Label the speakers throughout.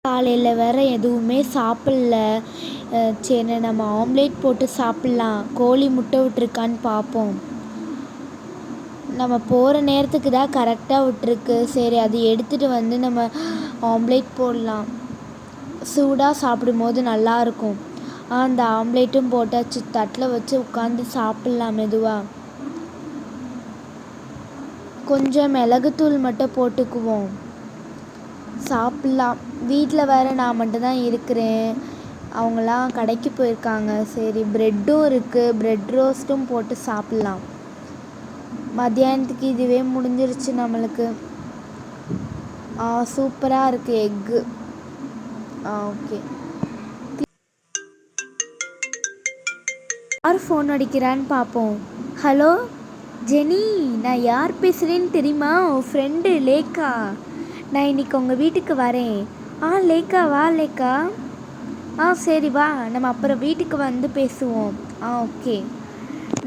Speaker 1: காலையில் வேறு எதுவுமே சாப்பிடல. சரி நம்ம ஆம்லேட் போட்டு சாப்பிட்லாம், கோழி முட்டை விட்டுருக்கான்னு பார்ப்போம். நம்ம போகிற நேரத்துக்கு தான் கரெக்டாக விட்டுருக்கு. சரி அது எடுத்துகிட்டு வந்து நம்ம ஆம்லேட் போடலாம். சூடாக சாப்பிடும்போது நல்லாயிருக்கும். அந்த ஆம்லேட்டும் போட்டாச்சு. தட்டில் வச்சு உட்காந்து சாப்பிட்லாம் மெதுவாக. கொஞ்சம் மிளகுத்தூள் மட்டும் போட்டுக்குவோம், சாப்பிட்லாம். வீட்டில் வேறு நான் மட்டும்தான் இருக்கிறேன், அவங்களாம் கடைக்கு போயிருக்காங்க. சரி ப்ரெட்டும் இருக்குது, ப்ரெட் ரோஸ்ட்டும் போட்டு சாப்பிட்லாம். மத்தியானத்துக்கு இதுவே முடிஞ்சிருச்சு நம்மளுக்கு. சூப்பராக இருக்குது எக்கு. ஓகே. யார் ஃபோன் அடிக்கிறான்னு பார்ப்போம். ஹலோ ஜெனி, நான் யார் பேசுகிறேன்னு தெரியுமா? உன் ஃப்ரெண்டு லேக்கா. நான் இன்றைக்கி உங்கள் வீட்டுக்கு வரேன். லேக்கா, வா லேக்கா. சரி வா, நம்ம அப்புறம் வீட்டுக்கு வந்து பேசுவோம். ஓகே.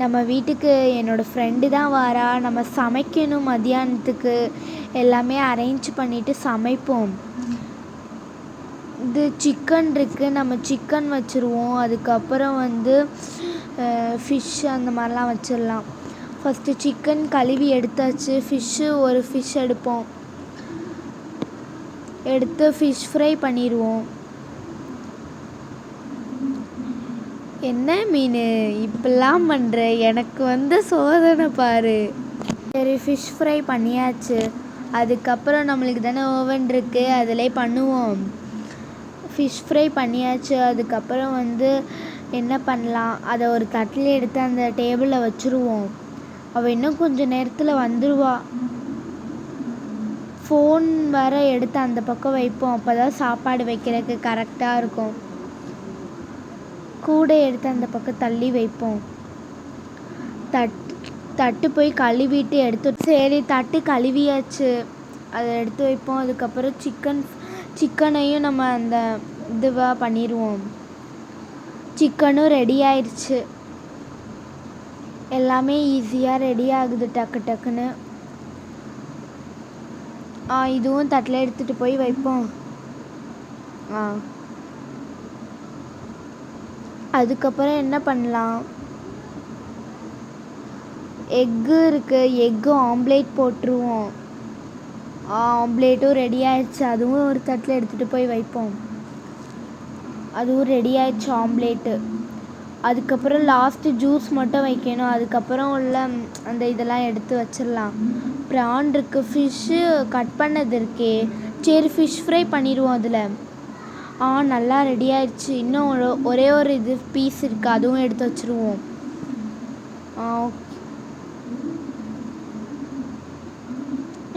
Speaker 1: நம்ம வீட்டுக்கு என்னோடய ஃப்ரெண்டு தான் வாரா. நம்ம சமைக்கணும், மத்தியானத்துக்கு எல்லாமே அரேஞ்ச் பண்ணிவிட்டு சமைப்போம். இது சிக்கன் இருக்குது, நம்ம சிக்கன் வச்சுருவோம். அதுக்கப்புறம் வந்து ஃபிஷ் அந்த மாதிரிலாம் வச்சிடலாம். ஃபஸ்ட்டு சிக்கன் கழுவி எடுத்தாச்சு. ஒரு ஃபிஷ் எடுப்போம், எடுத்து ஃபிஷ் ஃப்ரை பண்ணிடுவோம். என்ன மீன் இப்படிலாம் பண்ணுற, எனக்கு வந்து சோதனை பாரு. சரி ஃபிஷ் ஃப்ரை பண்ணியாச்சு. அதுக்கப்புறம் நம்மளுக்கு தானே ஓவன் இருக்குது, அதிலே பண்ணுவோம். ஃபிஷ் ஃப்ரை பண்ணியாச்சு. அதுக்கப்புறம் வந்து என்ன பண்ணலாம், அதை ஒரு தட்டில் எடுத்து அந்த டேபிளில் வச்சுருவோம். அவள் இன்னும் கொஞ்சம் நேரத்தில் வந்துடுவா. ஃபோன் வேறு எடுத்து அந்த பக்கம் வைப்போம், அப்போ தான் சாப்பாடு வைக்கிறதுக்கு கரெக்டாக இருக்கும். கூடை எடுத்து அந்த பக்கம் தள்ளி வைப்போம். தட்டு போய் கழுவிட்டு எடுத்து, சரி தட்டு கழுவியாச்சு, அதை எடுத்து வைப்போம். அதுக்கப்புறம் சிக்கனையும் நம்ம அந்த இதுவாக பண்ணிடுவோம். சிக்கனும் ரெடி ஆயிடுச்சு. எல்லாமே ஈஸியாக ரெடி ஆகுது டக்கு டக்குன்னு. இதுவும் தட்டில் எடுத்துகிட்டு போய் வைப்போம். அதுக்கப்புறம் என்ன பண்ணலாம், எக்கு இருக்குது, எக்கு ஆம்லேட் போட்டுருவோம். ஆம்லேட்டும் ரெடி ஆயிடுச்சு. அதுவும் ஒரு தட்டில் எடுத்துகிட்டு போய் வைப்போம். அதுவும் ரெடி ஆயிடுச்சு ஆம்லேட்டு. அதுக்கப்புறம் லாஸ்ட்டு ஜூஸ் மட்டும் வைக்கணும். அதுக்கப்புறம் உள்ள அந்த இதெல்லாம் எடுத்து வச்சிடலாம். ப்ரான் இருக்குது, ஃபிஷ்ஷு கட் பண்ணது இருக்கே. சரி ஃபிஷ் ஃப்ரை பண்ணிடுவோம் அதில். நல்லா ரெடி ஆயிடுச்சு. இன்னும் ஒரே ஒரு இது பீஸ் இருக்குது, அதுவும் எடுத்து வச்சுருவோம். ஓகே.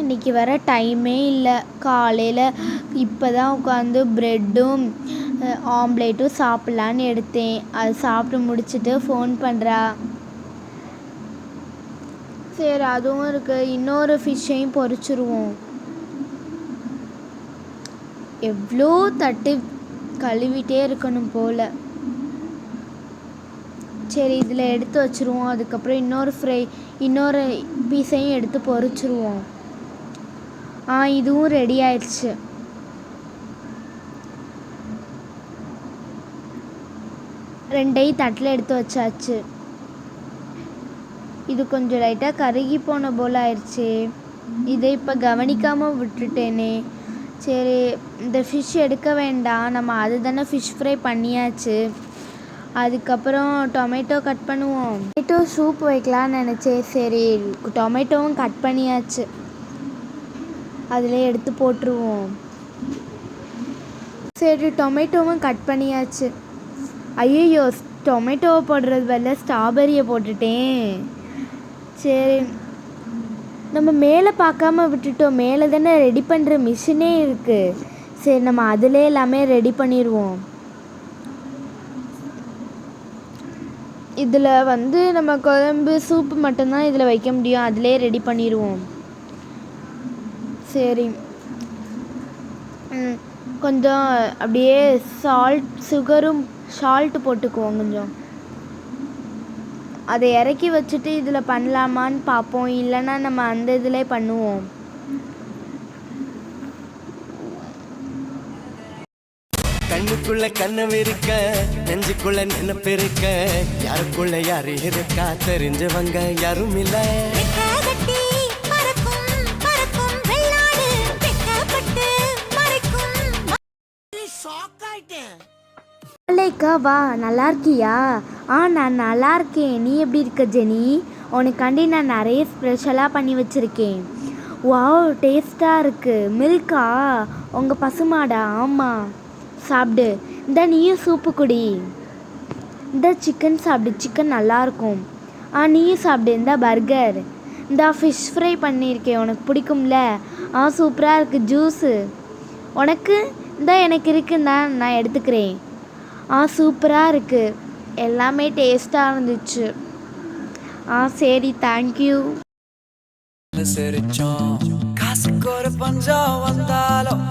Speaker 1: இன்றைக்கி வர டைமே இல்லை. காலையில் இப்போ தான் உட்காந்து ப்ரெட்டும் ஆம்லேட்டும் சாப்பிட்லான்னு எடுத்தேன். அது சாப்பிட்டு முடிச்சுட்டு ஃபோன் பண்ணுறா. சரி அதுவும் இருக்குது, இன்னொரு ஃபிஷ்ஷையும் பொரிச்சிருவோம். எவ்வளோ தட்டு கழுவிட்டே இருக்கணும் போல். சரி இதில் எடுத்து வச்சுருவோம். அதுக்கப்புறம் இன்னொரு பீஸையும் எடுத்து பொரிச்சிருவோம். இதுவும் ரெடி ஆயிடுச்சு. ரெண்டையும் தட்டில் எடுத்து வச்சாச்சு. இது கொஞ்சம் லைட்டாக கருகி போன போல் ஆயிடுச்சு. இதை இப்போ கவனிக்காமல் விட்டுட்டேனே. சரி இந்த ஃபிஷ் எடுக்க வேண்டாம், நம்ம அது தானே ஃபிஷ் ஃப்ரை பண்ணியாச்சு. அதுக்கப்புறம் டொமேட்டோ கட் பண்ணுவோம். டொமேட்டோ சூப் வைக்கலான்னு நினச்சேன். சரி டொமேட்டோவும் கட் பண்ணியாச்சு, அதிலே எடுத்து போட்டுருவோம். சரி டொமேட்டோவும் கட் பண்ணியாச்சு. ஐயோ, டொமேட்டோவை போடுறது பதிலாக ஸ்ட்ராபெரியை போட்டுட்டேன். சரி நம்ம மேலே பார்க்காம விட்டுட்டோம். மேலே தானே ரெடி பண்ணுற மிஷினே இருக்குது. சரி நம்ம அதிலே எல்லாமே ரெடி பண்ணிடுவோம். இதில் வந்து நம்ம குழம்பு சூப்பு மட்டும்தான் இதில் வைக்க முடியும், அதிலே ரெடி பண்ணிடுவோம். சரி கொஞ்சம் அப்படியே சால்ட்டு போட்டுக்குவோம் கொஞ்சம். அதை இறக்கி வச்சுட்டு இதில் பண்ணலாமான்னு பார்ப்போம், இல்லைன்னா நம்ம அந்த இதிலே பண்ணுவோம்.
Speaker 2: கண்ணுக்குள்ள கனவு இருக்க நெஞ்சுக்குள்ள நினைப்பு இருக்க யாருக்குள்ள யாரு இருக்கா தெரிஞ்சவங்க யாரும் இல்ல
Speaker 1: அலேக்கா வா, நல்லா இருக்கியா? நான் நல்லா இருக்கேன். நீ எப்படி இருக்க ஜெனி? உனக்காண்டி நான் நிறைய ஸ்பெஷலாக பண்ணி வச்சுருக்கேன். வாவ், டேஸ்ட்டாக இருக்குது. மில்கா? உங்கள் பசுமாடா? ஆமாம், சாப்பிடு. இந்த நீயும் சூப்பு குடி. இந்த சிக்கன் சாப்பிடு, சிக்கன் நல்லாயிருக்கும். நீயும் சாப்பிடு. இந்த பர்கர். இந்த ஃபிஷ் ஃப்ரை பண்ணியிருக்கேன், உனக்கு பிடிக்கும்ல? சூப்பராக இருக்குது. ஜூஸு உனக்கு? இந்த எனக்கு இருக்குன்னா நான் எடுத்துக்கிறேன். சூப்பராக இருக்குது. எல்லாமே டேஸ்ட்டாக இருந்துச்சு. சரி, தேங்க்யூ.
Speaker 2: காசுக்கு ஒரு பஞ்சம் வந்தாலும்